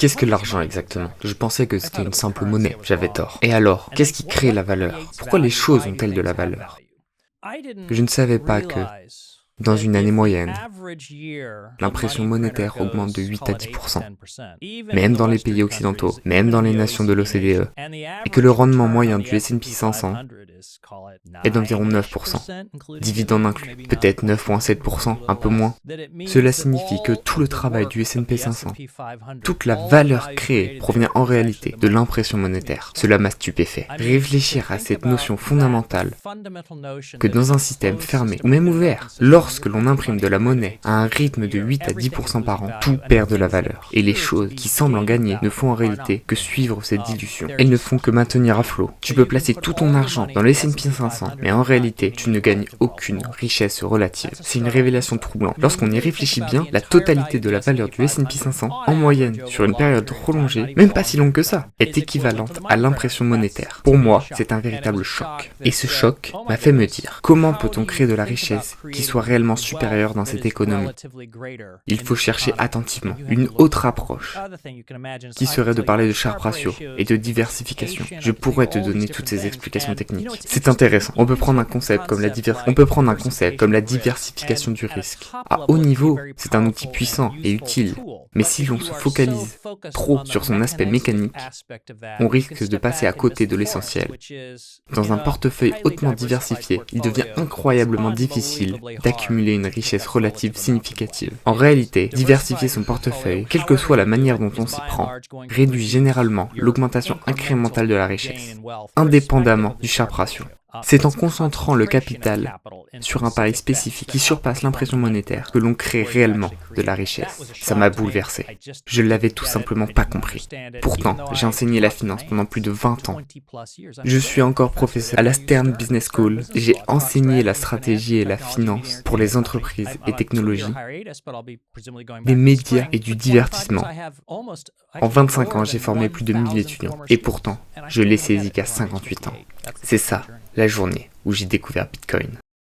Qu'est-ce que l'argent exactement? Je pensais que c'était une simple monnaie, j'avais tort. Et alors, qu'est-ce qui crée la valeur? Pourquoi les choses ont-elles de la valeur? Je ne savais pas que, dans une année moyenne, l'impression monétaire augmente de 8 à 10%, même dans les pays occidentaux, même dans les nations de l'OCDE, et que le rendement moyen du S&P 500 est d'environ 9%, dividendes inclus, peut-être 9,7%, un peu moins. Cela signifie que tout le travail du S&P 500, toute la valeur créée provient en réalité de l'impression monétaire. Cela m'a stupéfait. Réfléchir à cette notion fondamentale que dans un système fermé ou même ouvert, lorsque l'on imprime de la monnaie à un rythme de 8 à 10% par an, tout perd de la valeur. Et les choses qui semblent en gagner ne font en réalité que suivre cette dilution. Elles ne font que maintenir à flot. Tu peux placer tout ton argent dans le S&P 500, mais en réalité, tu ne gagnes aucune richesse relative. C'est une révélation troublante. Lorsqu'on y réfléchit bien, la totalité de la valeur du S&P 500, en moyenne, sur une période prolongée, même pas si longue que ça, est équivalente à l'impression monétaire. Pour moi, c'est un véritable choc. Et ce choc m'a fait me dire, comment peut-on créer de la richesse qui soit réellement supérieure dans cette économie? Il faut chercher attentivement une autre approche, qui serait de parler de Sharpe ratio et de diversification. Je pourrais te donner toutes ces explications techniques. C'est intéressant. On peut prendre un concept comme la diversification du risque. À haut niveau, c'est un outil puissant et utile. Mais si l'on se focalise trop sur son aspect mécanique, on risque de passer à côté de l'essentiel. Dans un portefeuille hautement diversifié, il devient incroyablement difficile d'accumuler une richesse relative significative. En réalité, diversifier son portefeuille, quelle que soit la manière dont on s'y prend, réduit généralement l'augmentation incrémentale de la richesse, indépendamment du Sharpe ratio. C'est en concentrant le capital sur un pari spécifique qui surpasse l'impression monétaire que l'on crée réellement de la richesse. Ça m'a bouleversé. Je l'avais tout simplement pas compris. Pourtant, j'ai enseigné la finance pendant plus de 20 ans. Je suis encore professeur à la Stern Business School. J'ai enseigné la stratégie et la finance pour les entreprises et technologies, les médias et du divertissement. En 25 ans, j'ai formé plus de 1000 étudiants. Et pourtant, je l'ai saisi qu'à 58 ans. C'est ça, la journée où j'ai découvert Bitcoin.